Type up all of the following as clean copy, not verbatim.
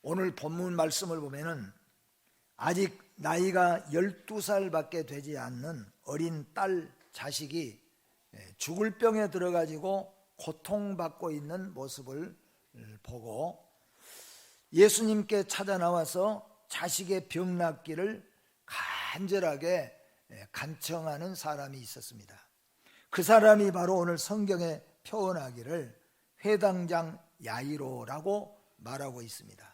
오늘 본문 말씀을 보면은 아직 나이가 12살밖에 되지 않는 어린 딸 자식이 죽을 병에 들어가지고 고통받고 있는 모습을 보고 예수님께 찾아 나와서 자식의 병 낫기를 간절하게 간청하는 사람이 있었습니다. 그 사람이 바로 오늘 성경에 표현하기를 회당장 야이로라고 말하고 있습니다.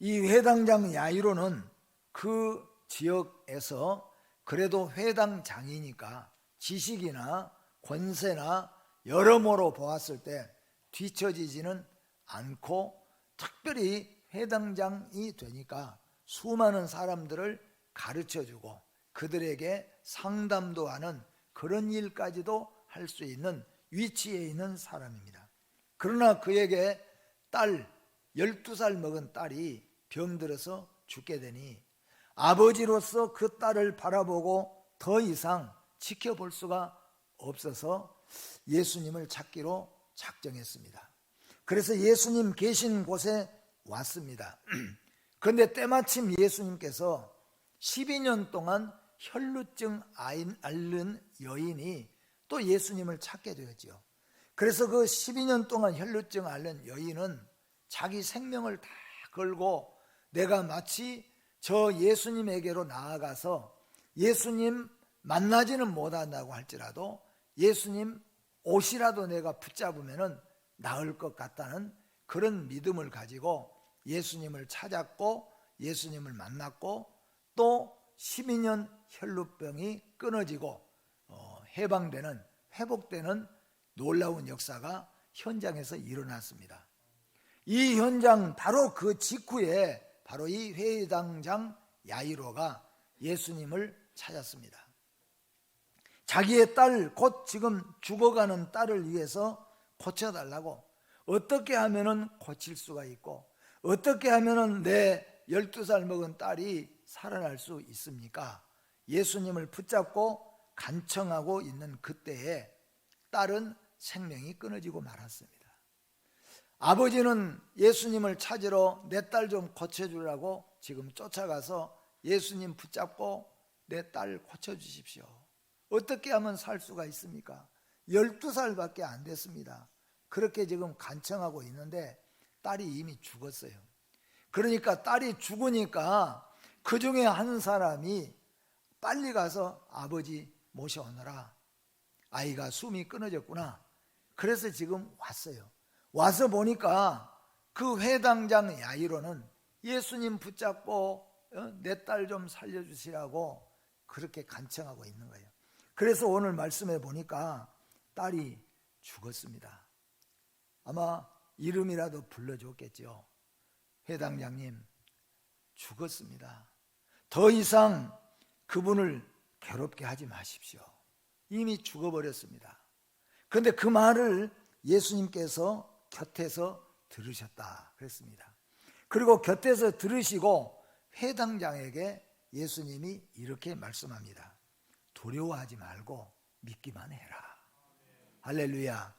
이 회당장 야이로는 그 지역에서 그래도 회당장이니까 지식이나 권세나 여러모로 보았을 때 뒤처지지는 않고 특별히 회당장이 되니까 수많은 사람들을 가르쳐주고 그들에게 상담도 하는 그런 일까지도 할 수 있는 위치에 있는 사람입니다. 그러나 그에게 12살 먹은 딸이 병들어서 죽게 되니 아버지로서 그 딸을 바라보고 더 이상 지켜볼 수가 없어서 예수님을 찾기로 작정했습니다. 그래서 예수님 계신 곳에 왔습니다. 그런데 때마침 예수님께서 12년 동안 혈루증 앓는 여인이 또 예수님을 찾게 되었죠. 그래서 그 12년 동안 혈루증 앓는 여인은 자기 생명을 다 걸고 내가 마치 저 예수님에게로 나아가서 예수님 만나지는 못한다고 할지라도 예수님 옷이라도 내가 붙잡으면 나을 것 같다는 그런 믿음을 가지고 예수님을 찾았고 예수님을 만났고 또 12년 혈루병이 끊어지고 해방되는 회복되는 놀라운 역사가 현장에서 일어났습니다. 이 현장 바로 그 직후에 바로 이 회당장 야이로가 예수님을 찾았습니다. 자기의 딸, 곧 지금 죽어가는 딸을 위해서 고쳐달라고, 어떻게 하면 고칠 수가 있고 어떻게 하면 내 12살 먹은 딸이 살아날 수 있습니까? 예수님을 붙잡고 간청하고 있는 그때에 딸은 생명이 끊어지고 말았습니다. 아버지는 예수님을 찾으러 내 딸 좀 고쳐주라고 지금 쫓아가서 예수님 붙잡고 내 딸 고쳐주십시오. 어떻게 하면 살 수가 있습니까? 12살밖에 안 됐습니다. 그렇게 지금 간청하고 있는데 딸이 이미 죽었어요. 그러니까 딸이 죽으니까 그 중에 한 사람이 빨리 가서 아버지 모셔오너라. 아이가 숨이 끊어졌구나. 그래서 지금 왔어요. 와서 보니까 그 회당장 야이로는 예수님 붙잡고 내 딸 좀 살려주시라고 그렇게 간청하고 있는 거예요. 그래서 오늘 말씀해 보니까 딸이 죽었습니다. 아마 이름이라도 불러줬겠죠. 회당장님 죽었습니다. 더 이상 그분을 괴롭게 하지 마십시오. 이미 죽어버렸습니다. 그런데 그 말을 예수님께서 곁에서 들으셨다 그랬습니다. 그리고 곁에서 들으시고 회당장에게 예수님이 이렇게 말씀합니다. 두려워하지 말고 믿기만 해라. 할렐루야.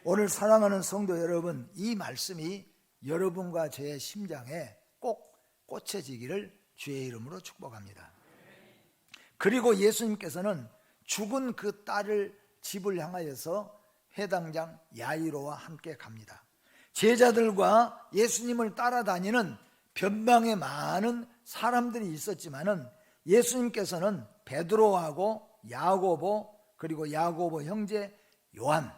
오늘 사랑하는 성도 여러분, 이 말씀이 여러분과 제 심장에 꼭 꽂혀지기를 주의 이름으로 축복합니다. 그리고 예수님께서는 죽은 그 딸을 집을 향하여서 회당장 야이로와 함께 갑니다. 제자들과 예수님을 따라다니는 변방에 많은 사람들이 있었지만은 예수님께서는 베드로하고 야고보 그리고 야고보 형제 요한,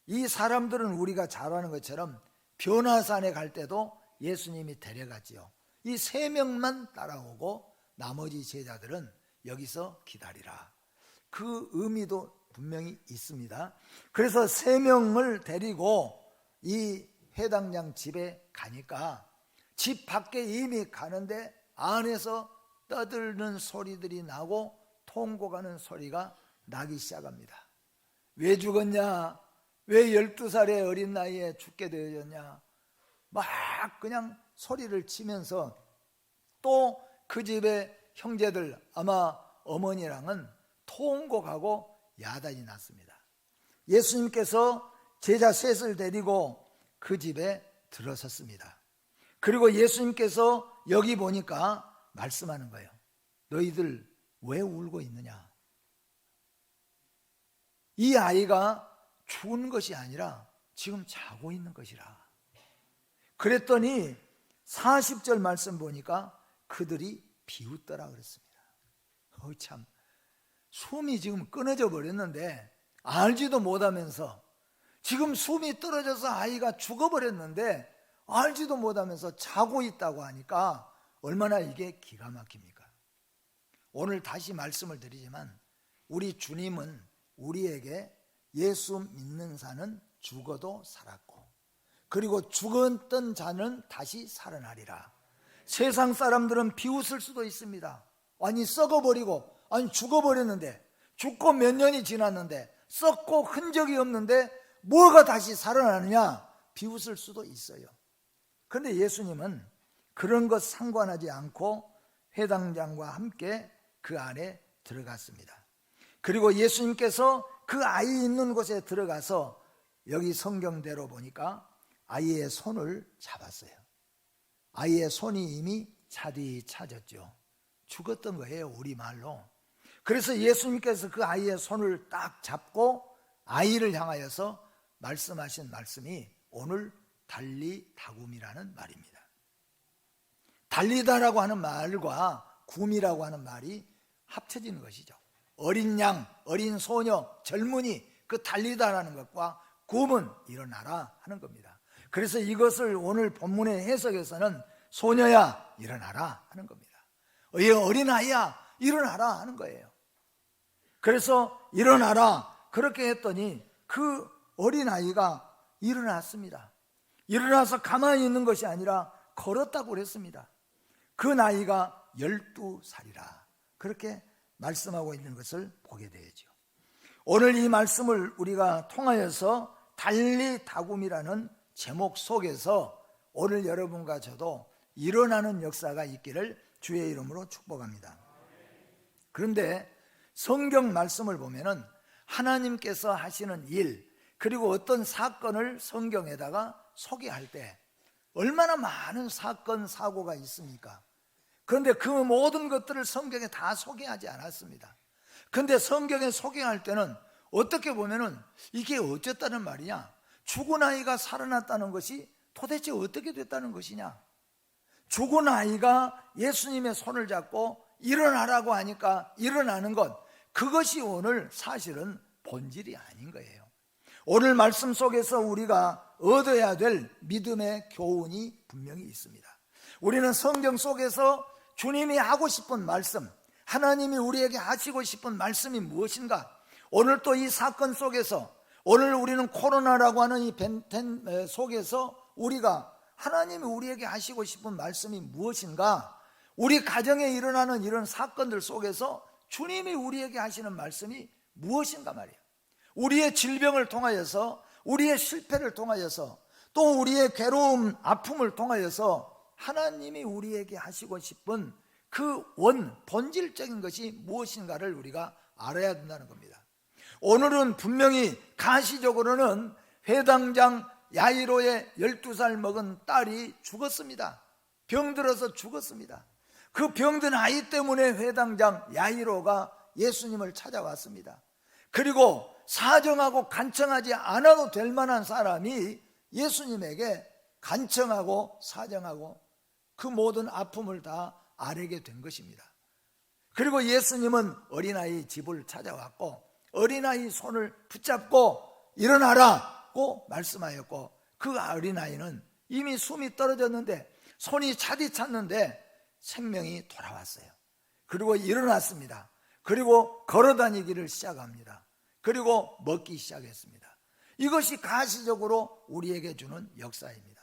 이 사람들은 우리가 잘 아는 것처럼 변화산에 갈 때도 예수님이 데려갔지요. 이 세 명만 따라오고 나머지 제자들은 여기서 기다리라. 그 의미도 분명히 있습니다. 그래서 세 명을 데리고 이 회당장 집에 가니까 집 밖에 이미 가는데 안에서 떠드는 소리들이 나고 통곡하는 소리가 나기 시작합니다. 왜 죽었냐? 왜 12살의 어린 나이에 죽게 되었냐? 막 그냥 소리를 치면서 또 그 집의 형제들, 아마 어머니랑은 통곡하고 야단이 났습니다. 예수님께서 제자 셋을 데리고 그 집에 들어섰습니다. 그리고 예수님께서 여기 보니까 말씀하는 거예요. 너희들 왜 울고 있느냐? 이 아이가 죽은 것이 아니라 지금 자고 있는 것이라. 그랬더니 40절 말씀 보니까 그들이 비웃더라 그랬습니다. 참, 숨이 지금 끊어져 버렸는데 알지도 못하면서, 지금 숨이 떨어져서 아이가 죽어버렸는데 알지도 못하면서 자고 있다고 하니까 얼마나 이게 기가 막힙니까? 오늘 다시 말씀을 드리지만 우리 주님은 우리에게 예수 믿는 자는 죽어도 살았고, 그리고 죽었던 자는 다시 살아나리라. 세상 사람들은 비웃을 수도 있습니다. 아니 썩어버리고, 아니 죽어버렸는데, 죽고 몇 년이 지났는데, 썩고 흔적이 없는데 뭐가 다시 살아나느냐, 비웃을 수도 있어요. 그런데 예수님은 그런 것 상관하지 않고 회당장과 함께 그 안에 들어갔습니다. 그리고 예수님께서 그 아이 있는 곳에 들어가서 여기 성경대로 보니까 아이의 손을 잡았어요. 아이의 손이 이미 차디차졌죠. 죽었던 거예요, 우리말로. 그래서 예수님께서 그 아이의 손을 딱 잡고 아이를 향하여서 말씀하신 말씀이 오늘 달리다굼이라는 말입니다. 달리다라고 하는 말과 굼이라고 하는 말이 합쳐지는 것이죠. 어린 양, 어린 소녀, 젊은이, 그 달리다라는 것과 굼은 일어나라 하는 겁니다. 그래서 이것을 오늘 본문의 해석에서는 소녀야 일어나라 하는 겁니다. 어린아이야 일어나라 하는 거예요. 그래서 일어나라 그렇게 했더니 그 어린아이가 일어났습니다. 일어나서 가만히 있는 것이 아니라 걸었다고 그랬습니다. 그 나이가 12살이라 그렇게 말씀하고 있는 것을 보게 되죠. 오늘 이 말씀을 우리가 통하여서 달리다굼이라는 제목 속에서 오늘 여러분과 저도 일어나는 역사가 있기를 주의 이름으로 축복합니다. 그런데 성경 말씀을 보면은 하나님께서 하시는 일, 그리고 어떤 사건을 성경에다가 소개할 때 얼마나 많은 사건, 사고가 있습니까? 그런데 그 모든 것들을 성경에 다 소개하지 않았습니다. 그런데 성경에 소개할 때는 어떻게 보면은 이게 어쨌다는 말이냐? 죽은 아이가 살아났다는 것이 도대체 어떻게 됐다는 것이냐? 죽은 아이가 예수님의 손을 잡고 일어나라고 하니까 일어나는 것, 그것이 오늘 사실은 본질이 아닌 거예요. 오늘 말씀 속에서 우리가 얻어야 될 믿음의 교훈이 분명히 있습니다. 우리는 성경 속에서 주님이 하고 싶은 말씀, 하나님이 우리에게 하시고 싶은 말씀이 무엇인가? 오늘 또 이 사건 속에서, 오늘 우리는 코로나라고 하는 이 밴 속에서 우리가 하나님이 우리에게 하시고 싶은 말씀이 무엇인가? 우리 가정에 일어나는 이런 사건들 속에서 주님이 우리에게 하시는 말씀이 무엇인가 말이에요. 우리의 질병을 통하여서, 우리의 실패를 통하여서, 또 우리의 괴로움, 아픔을 통하여서 하나님이 우리에게 하시고 싶은 그 본질적인 것이 무엇인가를 우리가 알아야 된다는 겁니다. 오늘은 분명히 가시적으로는 회당장 야이로의 12살 먹은 딸이 죽었습니다. 병들어서 죽었습니다. 그 병든 아이 때문에 회당장 야이로가 예수님을 찾아왔습니다. 그리고 사정하고 간청하지 않아도 될 만한 사람이 예수님에게 간청하고 사정하고 그 모든 아픔을 다 아뢰게 된 것입니다. 그리고 예수님은 어린아이 집을 찾아왔고 어린아이 손을 붙잡고 일어나라고 말씀하였고, 그 어린아이는 이미 숨이 떨어졌는데, 손이 차디찼는데 생명이 돌아왔어요. 그리고 일어났습니다. 그리고 걸어다니기를 시작합니다. 그리고 먹기 시작했습니다. 이것이 가시적으로 우리에게 주는 역사입니다.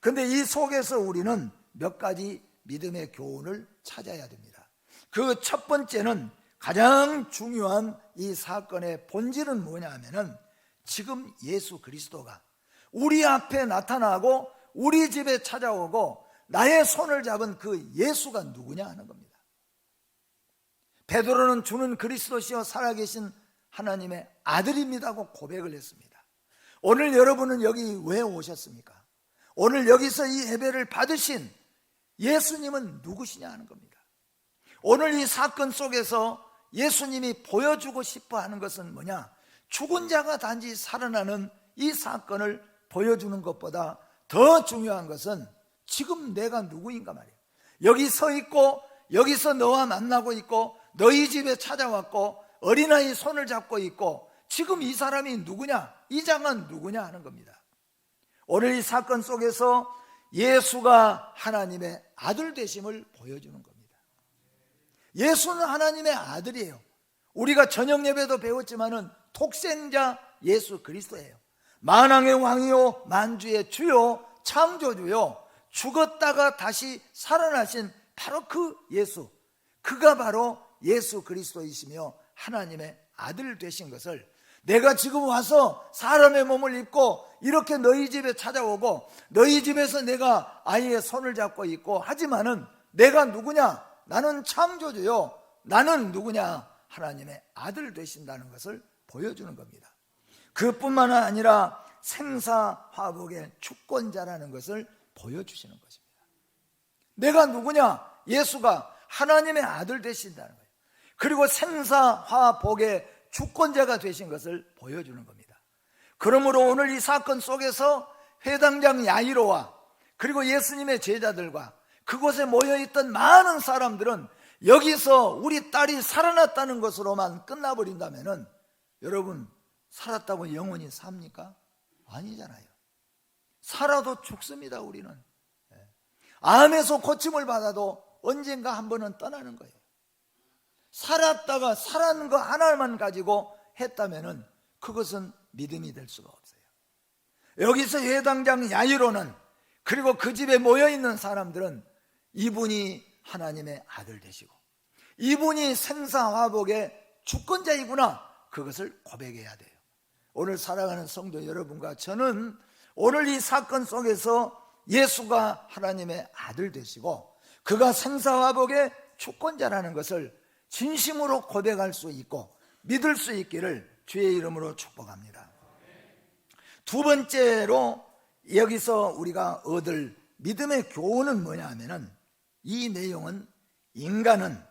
그런데 이 속에서 우리는 몇 가지 믿음의 교훈을 찾아야 됩니다. 그 첫 번째는, 가장 중요한 이 사건의 본질은 뭐냐 하면은, 지금 예수 그리스도가 우리 앞에 나타나고 우리 집에 찾아오고 나의 손을 잡은 그 예수가 누구냐 하는 겁니다. 베드로는 주는 그리스도시요 살아계신 하나님의 아들입니다고 고백을 했습니다. 오늘 여러분은 여기 왜 오셨습니까? 오늘 여기서 이 예배를 받으신 예수님은 누구시냐 하는 겁니다. 오늘 이 사건 속에서 예수님이 보여주고 싶어 하는 것은 뭐냐? 죽은 자가 단지 살아나는 이 사건을 보여주는 것보다 더 중요한 것은 지금 내가 누구인가 말이에요. 여기 서 있고, 여기서 너와 만나고 있고, 너희 집에 찾아왔고, 어린아이 손을 잡고 있고, 지금 이 사람이 누구냐? 이 자가 누구냐 하는 겁니다. 오늘 이 사건 속에서 예수가 하나님의 아들 되심을 보여주는 겁니다. 예수는 하나님의 아들이에요. 우리가 저녁 예배도 배웠지만은 독생자 예수 그리스도예요. 만왕의 왕이요 만주의 주요 창조주요, 죽었다가 다시 살아나신 바로 그 예수, 그가 바로 예수 그리스도이시며 하나님의 아들 되신 것을, 내가 지금 와서 사람의 몸을 입고 이렇게 너희 집에 찾아오고 너희 집에서 내가 아이의 손을 잡고 있고 하지만은 내가 누구냐? 나는 창조주요, 나는 누구냐? 하나님의 아들 되신다는 것을 보여주는 겁니다. 그뿐만 아니라 생사화복의 주권자라는 것을 보여주시는 것입니다. 내가 누구냐? 예수가 하나님의 아들 되신다는 거예요. 그리고 생사화복의 주권자가 되신 것을 보여주는 겁니다. 그러므로 오늘 이 사건 속에서 회당장 야이로와 그리고 예수님의 제자들과 그곳에 모여있던 많은 사람들은 여기서 우리 딸이 살아났다는 것으로만 끝나버린다면은, 여러분, 살았다고 영원히 삽니까? 아니잖아요. 살아도 죽습니다. 우리는 암에서 고침을 받아도 언젠가 한 번은 떠나는 거예요. 살았다가 살아난 거 하나만 가지고 했다면은 그것은 믿음이 될 수가 없어요. 여기서 회당장 야이로는, 그리고 그 집에 모여있는 사람들은 이분이 하나님의 아들 되시고 이분이 생사화복의 주권자이구나, 그것을 고백해야 돼요. 오늘 사랑하는 성도 여러분과 저는 오늘 이 사건 속에서 예수가 하나님의 아들 되시고 그가 생사화복의 주권자라는 것을 진심으로 고백할 수 있고 믿을 수 있기를 주의 이름으로 축복합니다. 두 번째로 여기서 우리가 얻을 믿음의 교훈은 뭐냐 하면은, 이 내용은 인간은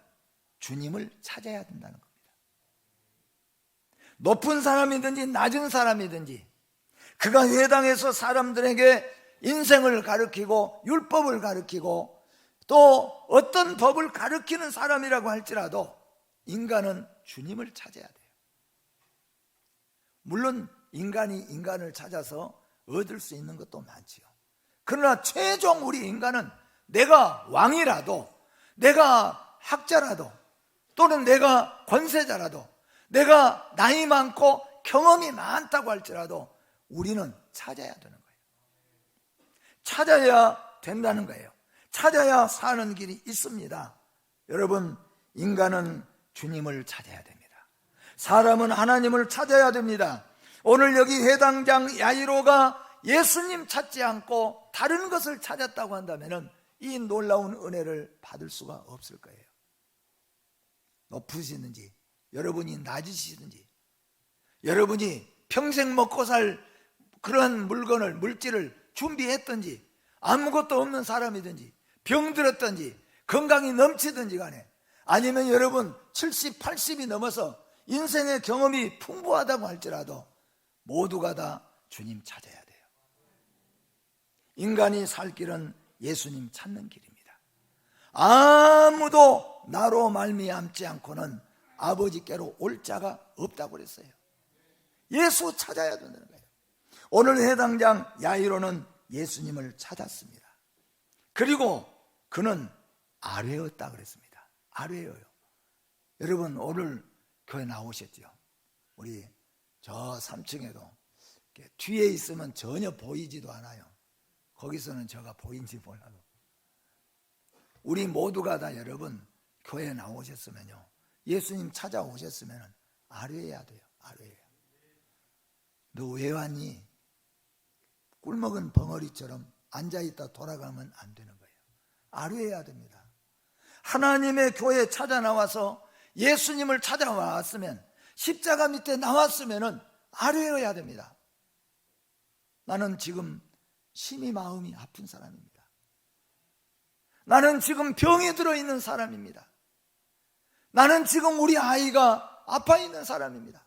주님을 찾아야 된다는 겁니다. 높은 사람이든지 낮은 사람이든지 그가 회당에서 사람들에게 인생을 가르치고 율법을 가르치고 또 어떤 법을 가르치는 사람이라고 할지라도 인간은 주님을 찾아야 돼요. 물론 인간이 인간을 찾아서 얻을 수 있는 것도 많지요. 그러나 최종 우리 인간은 내가 왕이라도, 내가 학자라도, 또는 내가 권세자라도, 내가 나이 많고 경험이 많다고 할지라도 우리는 찾아야 되는 거예요. 찾아야 된다는 거예요. 찾아야 사는 길이 있습니다. 여러분, 인간은 주님을 찾아야 됩니다. 사람은 하나님을 찾아야 됩니다. 오늘 여기 회당장 야이로가 예수님 찾지 않고 다른 것을 찾았다고 한다면 이 놀라운 은혜를 받을 수가 없을 거예요. 높으시든지 여러분이 낮으시든지 여러분이 평생 먹고 살 그런 물건을, 물질을 준비했든지 아무것도 없는 사람이든지 병들었든지 건강이 넘치든지 간에, 아니면 여러분 70, 80이 넘어서 인생의 경험이 풍부하다고 할지라도 모두가 다 주님 찾아야 돼요. 인간이 살 길은 예수님 찾는 길입니다. 아무도 나로 말미암지 않고는 아버지께로 올 자가 없다고 그랬어요. 예수 찾아야 된다는 거예요. 오늘 회당장 야이로는 예수님을 찾았습니다. 그리고 그는 아뢰었다 그랬습니다. 아뢰어요. 여러분, 오늘 교회 나오셨죠? 우리 저 3층에도 뒤에 있으면 전혀 보이지도 않아요. 거기서는 제가 보인지 몰라도 우리 모두가 다 여러분 교회에 나오셨으면요, 예수님 찾아오셨으면 아뢰어야 돼요. 아뢰어야. 너 왜 왔니? 꿀먹은 벙어리처럼 앉아있다 돌아가면 안 되는 거예요. 아뢰어야 됩니다. 하나님의 교회에 찾아 나와서 예수님을 찾아왔으면, 십자가 밑에 나왔으면 아뢰어야 됩니다. 나는 지금 심히 마음이 아픈 사람입니다. 나는 지금 병이 들어있는 사람입니다. 나는 지금 우리 아이가 아파 있는 사람입니다.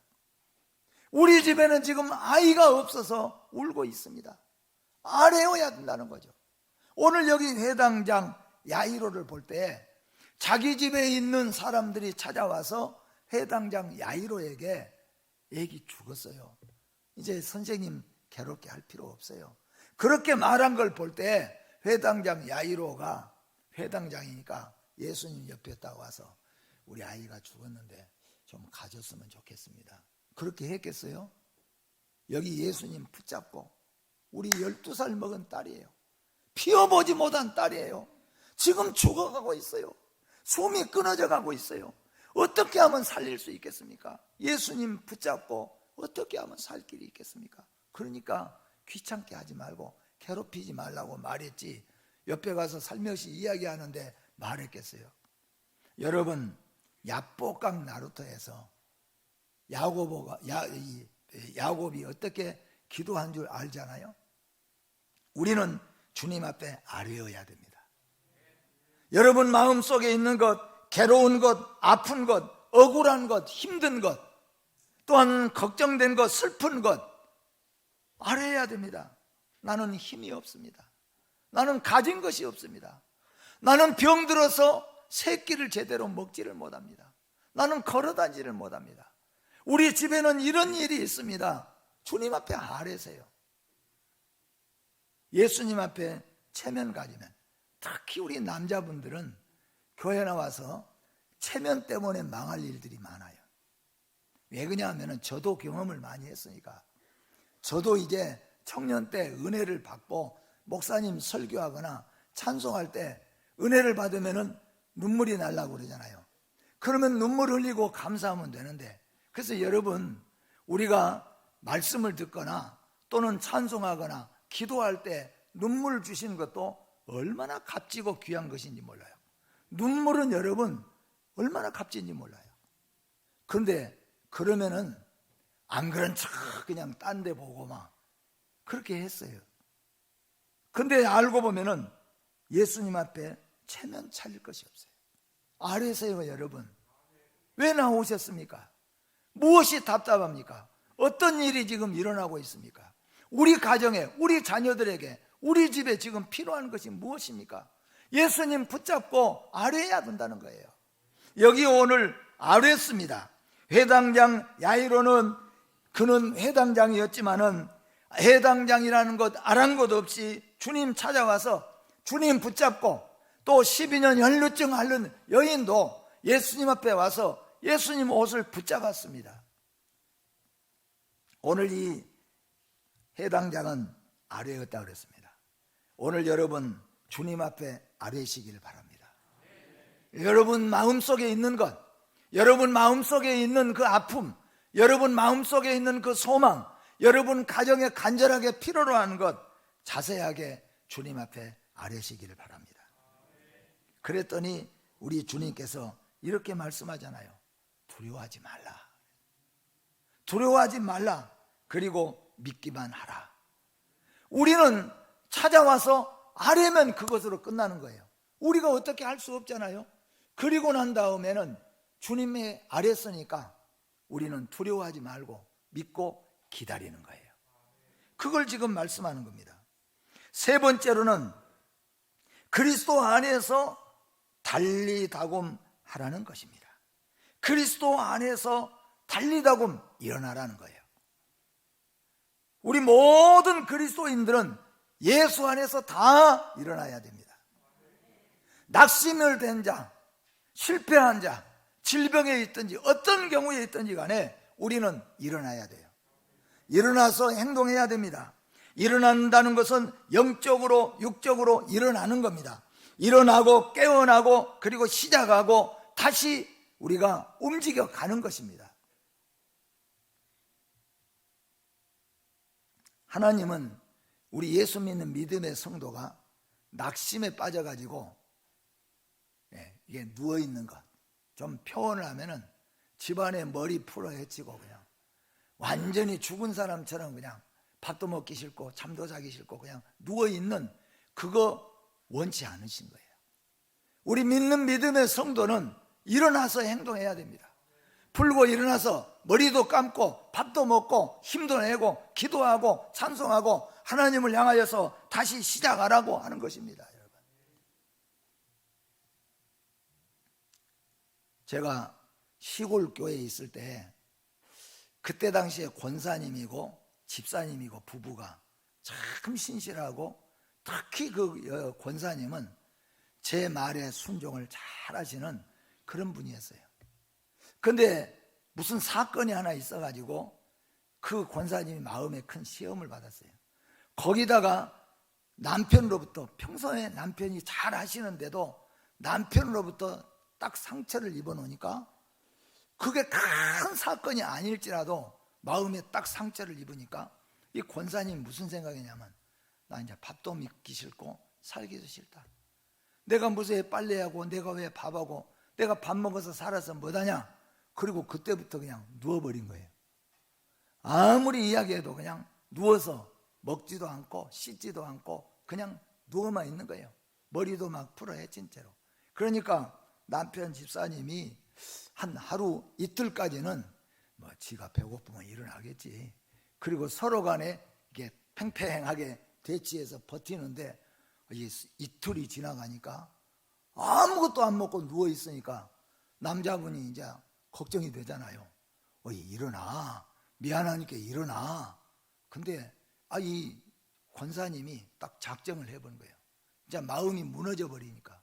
우리 집에는 지금 아이가 없어서 울고 있습니다. 아뢰어야 된다는 거죠. 오늘 여기 회당장 야이로를 볼 때 자기 집에 있는 사람들이 찾아와서 회당장 야이로에게 애기 죽었어요, 이제 선생님 괴롭게 할 필요 없어요, 그렇게 말한 걸 볼 때 회당장 야이로가, 회당장이니까 예수님 옆에 딱 와서 우리 아이가 죽었는데 좀 가졌으면 좋겠습니다, 그렇게 했겠어요? 여기 예수님 붙잡고, 우리 12살 먹은 딸이에요. 피워보지 못한 딸이에요. 지금 죽어가고 있어요. 숨이 끊어져 가고 있어요. 어떻게 하면 살릴 수 있겠습니까? 예수님 붙잡고 어떻게 하면 살 길이 있겠습니까? 그러니까 귀찮게 하지 말고 괴롭히지 말라고 말했지, 옆에 가서 살며시 이야기하는데 말했겠어요? 여러분, 야복강 나루터에서 야곱이 어떻게 기도한 줄 알잖아요? 우리는 주님 앞에 아뢰어야 됩니다. 여러분 마음속에 있는 것, 괴로운 것, 아픈 것, 억울한 것, 힘든 것, 또한 걱정된 것, 슬픈 것 아뢰어야 됩니다. 나는 힘이 없습니다. 나는 가진 것이 없습니다. 나는 병들어서 새끼를 제대로 먹지를 못합니다. 나는 걸어다니지를 못합니다. 우리 집에는 이런 일이 있습니다. 주님 앞에 아뢰세요. 예수님 앞에 체면 가지면, 특히 우리 남자분들은 교회 나와서 체면 때문에 망할 일들이 많아요. 왜 그러냐면 저도 경험을 많이 했으니까. 저도 이제 청년 때 은혜를 받고 목사님 설교하거나 찬송할 때 은혜를 받으면 눈물이 날라고 그러잖아요. 그러면 눈물 흘리고 감사하면 되는데, 그래서 여러분, 우리가 말씀을 듣거나 또는 찬송하거나 기도할 때 눈물을 주시는 것도 얼마나 값지고 귀한 것인지 몰라요. 눈물은 여러분 얼마나 값진지 몰라요. 그런데 그러면은 안 그런 척 그냥 딴 데 보고 막 그렇게 했어요. 근데 알고 보면은 예수님 앞에 체면 차릴 것이 없어요. 아뢰세요. 여러분, 왜 나오셨습니까? 무엇이 답답합니까? 어떤 일이 지금 일어나고 있습니까? 우리 가정에, 우리 자녀들에게, 우리 집에 지금 필요한 것이 무엇입니까? 예수님 붙잡고 아뢰어야 된다는 거예요. 여기 오늘 아뢰었습니다. 회당장 야이로는, 그는 회당장이었지만은 회당장이라는 것 아랑곳 없이 주님 찾아와서 주님 붙잡고, 또 12년 혈루증 앓는 여인도 예수님 앞에 와서 예수님 옷을 붙잡았습니다. 오늘 이 회당장은 아뢰었다 그랬습니다. 오늘 여러분 주님 앞에 아뢰시기를 바랍니다. 여러분 마음속에 있는 것, 여러분 마음속에 있는 그 아픔, 여러분 마음속에 있는 그 소망, 여러분 가정에 간절하게 필요로 하는 것 자세하게 주님 앞에 아뢰시기를 바랍니다. 그랬더니 우리 주님께서 이렇게 말씀하잖아요. 두려워하지 말라. 두려워하지 말라. 그리고 믿기만 하라. 우리는 찾아와서 아뢰면 그것으로 끝나는 거예요. 우리가 어떻게 할 수 없잖아요. 그리고 난 다음에는 주님의 아뢰었으니까 우리는 두려워하지 말고 믿고 기다리는 거예요. 그걸 지금 말씀하는 겁니다. 세 번째로는 그리스도 안에서 달리다곰 하라는 것입니다. 그리스도 안에서 달리다곰 일어나라는 거예요. 우리 모든 그리스도인들은 예수 안에서 다 일어나야 됩니다. 낙심을 된 자, 실패한 자, 질병에 있든지 어떤 경우에 있든지 간에 우리는 일어나야 돼요. 일어나서 행동해야 됩니다. 일어난다는 것은 영적으로 육적으로 일어나는 겁니다. 일어나고 깨어나고 그리고 시작하고 다시 우리가 움직여 가는 것입니다. 하나님은 우리 예수 믿는 믿음의 성도가 낙심에 빠져가지고 이게 누워있는 것 좀 표현을 하면은 집안에 머리 풀어 헤치고 그냥 완전히 죽은 사람처럼 그냥 밥도 먹기 싫고 잠도 자기 싫고 그냥 누워있는 그거 원치 않으신 거예요. 우리 믿는 믿음의 성도는 일어나서 행동해야 됩니다. 풀고 일어나서 머리도 감고 밥도 먹고 힘도 내고 기도하고 찬송하고 하나님을 향하여서 다시 시작하라고 하는 것입니다. 여러분, 제가 시골 교회에 있을 때 그때 당시에 권사님이고 집사님이고 부부가 참 신실하고, 특히 그 권사님은 제 말에 순종을 잘 하시는 그런 분이었어요. 근데 무슨 사건이 하나 있어가지고 그 권사님이 마음에 큰 시험을 받았어요. 거기다가 남편으로부터, 평소에 남편이 잘 하시는데도 남편으로부터 딱 상처를 입어놓으니까, 그게 큰 사건이 아닐지라도 마음에 딱 상처를 입으니까 이 권사님이 무슨 생각이냐면, 나 이제 밥도 먹기 싫고 살기도 싫다. 내가 무슨 왜 빨래하고 내가 왜 밥하고, 내가 밥 먹어서 살아서 뭐하냐. 그리고 그때부터 그냥 누워버린 거예요. 아무리 이야기해도 그냥 누워서 먹지도 않고 씻지도 않고 그냥 누워만 있는 거예요. 머리도 막 풀어 헤친 채로. 그러니까 남편 집사님이 한 하루 이틀까지는 뭐 지가 배고프면 일어나겠지. 그리고 서로 간에 이게 팽팽하게 대치해서 버티는데, 이틀이 지나가니까 아무것도 안 먹고 누워 있으니까 남자분이 이제 걱정이 되잖아요. 일어나. 미안하니까 일어나. 근데 이 권사님이 딱 작정을 해본 거예요. 이제 마음이 무너져 버리니까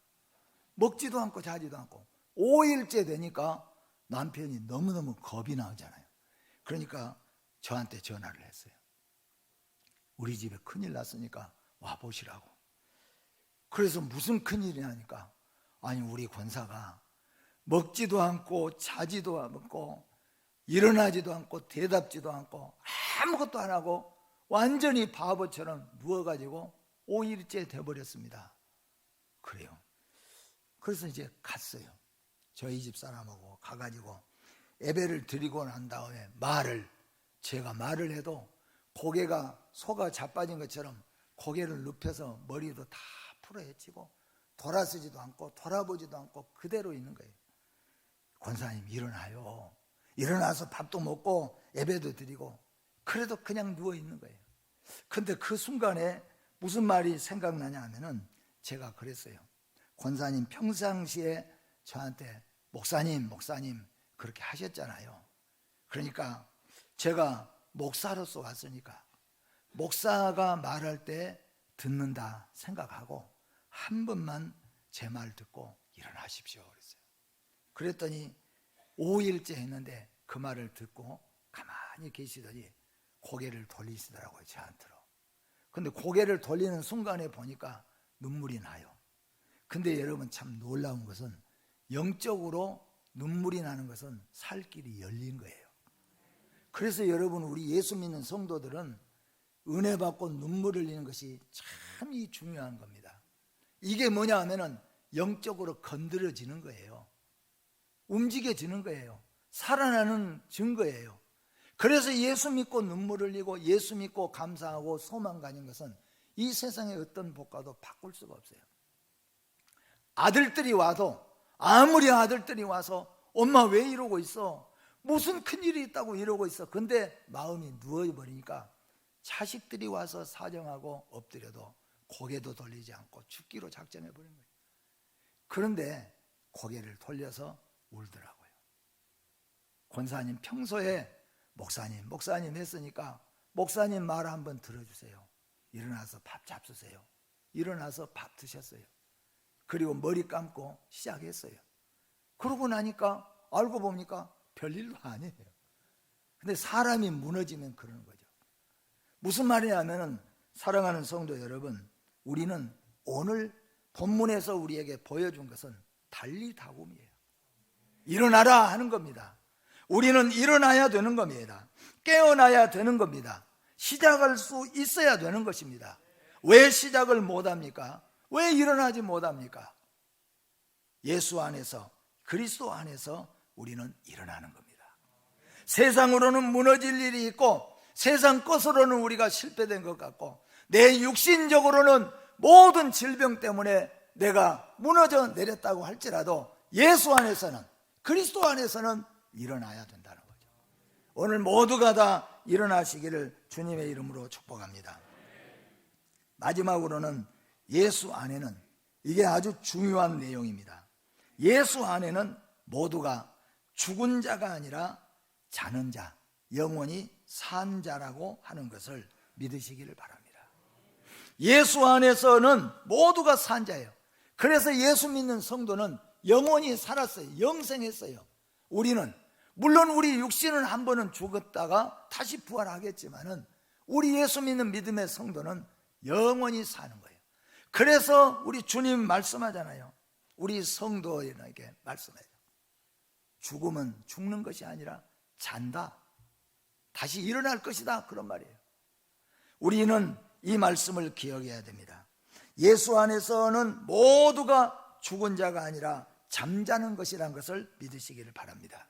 먹지도 않고 자지도 않고 5일째 되니까 남편이 너무너무 겁이 나잖아요. 그러니까 저한테 전화를 했어요. 우리 집에 큰일 났으니까 와보시라고. 그래서 무슨 큰일이냐니까, 아니 우리 권사가 먹지도 않고 자지도 않고 일어나지도 않고 대답지도 않고 아무것도 안 하고 완전히 바보처럼 누워가지고 5일째 돼버렸습니다. 그래요. 그래서 이제 갔어요. 저희 집 사람하고 가가지고 예배를 드리고 난 다음에 제가 말을 해도 고개가 소가 자빠진 것처럼 고개를 눕혀서 머리도 다 풀어헤치고 돌아서지도 않고 돌아보지도 않고 그대로 있는 거예요. 권사님 일어나요. 일어나서 밥도 먹고 예배도 드리고, 그래도 그냥 누워 있는 거예요. 근데 그 순간에 무슨 말이 생각나냐 하면은, 제가 그랬어요. 권사님 평상시에 저한테 목사님 그렇게 하셨잖아요. 그러니까 제가 목사로서 왔으니까 목사가 말할 때 듣는다 생각하고 한 번만 제 말 듣고 일어나십시오 그랬어요. 그랬더니 5일째 했는데 그 말을 듣고 가만히 계시더니 고개를 돌리시더라고요, 저한테로. 근데 고개를 돌리는 순간에 보니까 눈물이 나요. 근데 여러분, 참 놀라운 것은 영적으로 눈물이 나는 것은 살 길이 열린 거예요. 그래서 여러분, 우리 예수 믿는 성도들은 은혜 받고 눈물 흘리는 것이 참 중요한 겁니다. 이게 뭐냐 하면은 영적으로 건드려지는 거예요. 움직여지는 거예요. 살아나는 증거예요. 그래서 예수 믿고 눈물 흘리고 예수 믿고 감사하고 소망 가진 것은 이 세상의 어떤 복과도 바꿀 수가 없어요. 아들들이 와도, 아무리 아들들이 와서 엄마 왜 이러고 있어? 무슨 큰일이 있다고 이러고 있어? 근데 마음이 누워버리니까 자식들이 와서 사정하고 엎드려도 고개도 돌리지 않고 죽기로 작정해버린 거예요. 그런데 고개를 돌려서 울더라고요. 권사님 평소에 목사님 했으니까 목사님 말 한번 들어주세요. 일어나서 밥 잡수세요. 일어나서 밥 드셨어요. 그리고 머리 감고 시작했어요. 그러고 나니까 알고 보니까 별일도 아니에요. 근데 사람이 무너지면 그러는 거죠. 무슨 말이냐면은, 사랑하는 성도 여러분, 우리는 오늘 본문에서 우리에게 보여준 것은 달리다굼이에요. 일어나라 하는 겁니다. 우리는 일어나야 되는 겁니다. 깨어나야 되는 겁니다. 시작할 수 있어야 되는 것입니다. 왜 시작을 못합니까? 왜 일어나지 못합니까? 예수 안에서, 그리스도 안에서 우리는 일어나는 겁니다. 세상으로는 무너질 일이 있고 세상 것으로는 우리가 실패된 것 같고, 내 육신적으로는 모든 질병 때문에 내가 무너져 내렸다고 할지라도 예수 안에서는, 그리스도 안에서는 일어나야 된다는 거죠. 오늘 모두가 다 일어나시기를 주님의 이름으로 축복합니다. 마지막으로는 예수 안에는, 이게 아주 중요한 내용입니다. 예수 안에는 모두가 죽은 자가 아니라 자는 자, 영원히 산 자라고 하는 것을 믿으시기를 바랍니다. 예수 안에서는 모두가 산 자예요. 그래서 예수 믿는 성도는 영원히 살았어요. 영생했어요. 우리는 물론 우리 육신은 한 번은 죽었다가 다시 부활하겠지만은 우리 예수 믿는 믿음의 성도는 영원히 사는 거예요. 그래서 우리 주님 말씀하잖아요. 우리 성도에게 말씀해요. 죽음은 죽는 것이 아니라 잔다, 다시 일어날 것이다, 그런 말이에요. 우리는 이 말씀을 기억해야 됩니다. 예수 안에서는 모두가 죽은 자가 아니라 잠자는 것이라는 것을 믿으시기를 바랍니다.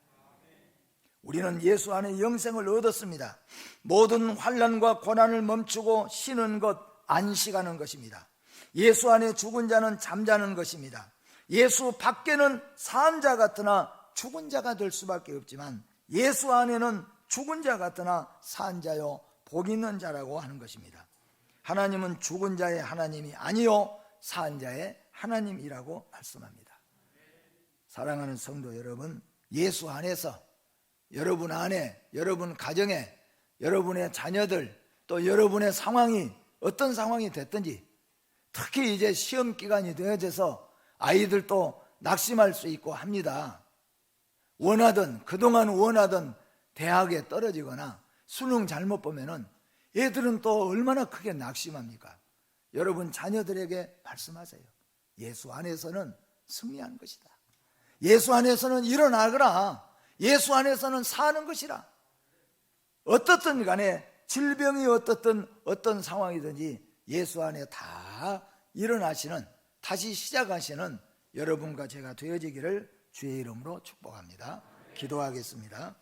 우리는 예수 안에 영생을 얻었습니다. 모든 환난과 고난을 멈추고 쉬는 것, 안식하는 것입니다. 예수 안에 죽은 자는 잠자는 것입니다. 예수 밖에는 산 자 같으나 죽은 자가 될 수밖에 없지만 예수 안에는 죽은 자 같으나 산 자요 복 있는 자라고 하는 것입니다. 하나님은 죽은 자의 하나님이 아니요 산 자의 하나님이라고 말씀합니다. 사랑하는 성도 여러분, 예수 안에서 여러분 안에, 여러분 가정에, 여러분의 자녀들, 또 여러분의 상황이 어떤 상황이 됐든지, 특히 이제 시험 기간이 되어져서 아이들도 낙심할 수 있고 합니다. 그동안 원하던 대학에 떨어지거나 수능 잘못 보면은 애들은 또 얼마나 크게 낙심합니까? 여러분 자녀들에게 말씀하세요. 예수 안에서는 승리하는 것이다. 예수 안에서는 일어나거라. 예수 안에서는 사는 것이라. 어떻든 간에 질병이 어떤 상황이든지 예수 안에 다 일어나시는, 다시 시작하시는 여러분과 제가 되어지기를 주의 이름으로 축복합니다. 기도하겠습니다.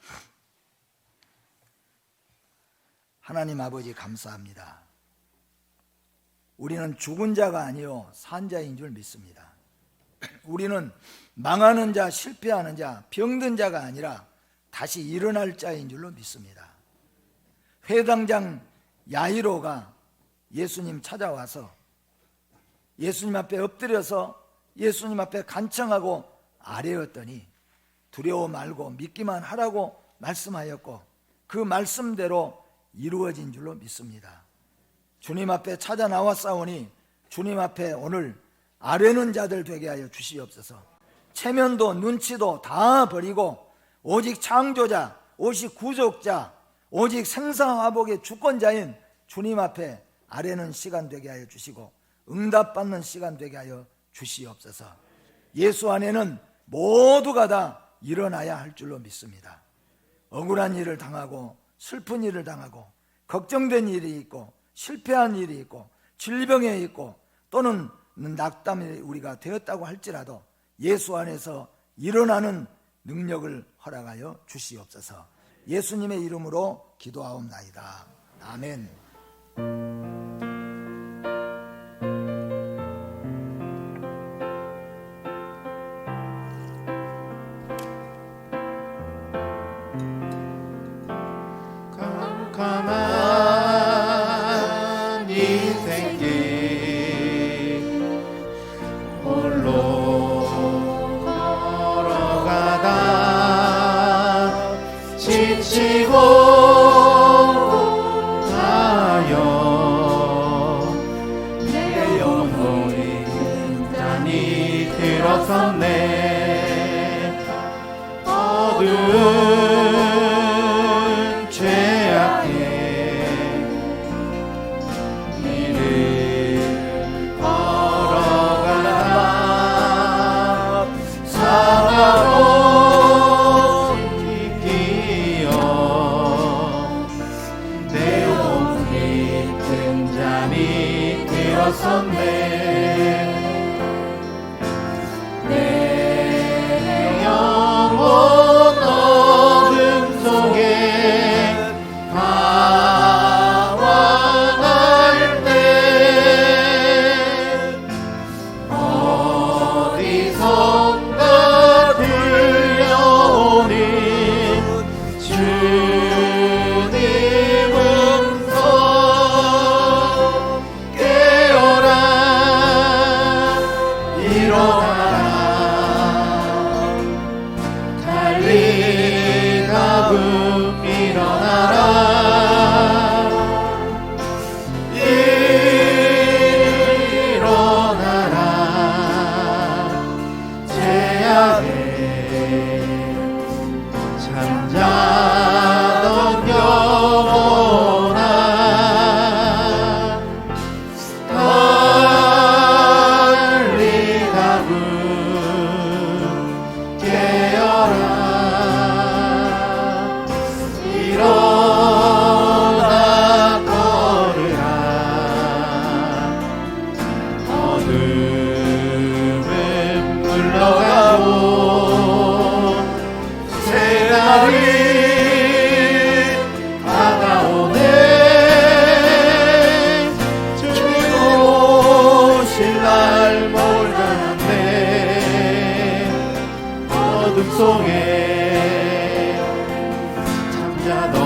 하나님 아버지 감사합니다. 우리는 죽은 자가 아니요 산 자인 줄 믿습니다. 우리는 망하는 자, 실패하는 자, 병든 자가 아니라 다시 일어날 자인 줄로 믿습니다. 회당장 야이로가 예수님 찾아와서 예수님 앞에 엎드려서 예수님 앞에 간청하고 아뢰었더니 두려워 말고 믿기만 하라고 말씀하였고 그 말씀대로 이루어진 줄로 믿습니다. 주님 앞에 찾아 나왔사오니 주님 앞에 오늘 아뢰는 자들 되게 하여 주시옵소서. 체면도 눈치도 다 버리고 오직 창조자, 오직 구속자, 오직 생사화복의 주권자인 주님 앞에 아뢰는 시간 되게 하여 주시고 응답받는 시간 되게 하여 주시옵소서. 예수 안에는 모두가 다 일어나야 할 줄로 믿습니다. 억울한 일을 당하고 슬픈 일을 당하고 걱정된 일이 있고 실패한 일이 있고 질병에 있고 또는 낙담이 우리가 되었다고 할지라도 예수 안에서 일어나는 능력을 허락하여 주시옵소서. 예수님의 이름으로 기도하옵나이다. 아멘. 캄캄한 인생길 홀로 걸어가다 지치고 가요 내 영혼이 단이 들어섰네 어두운 내 영혼 자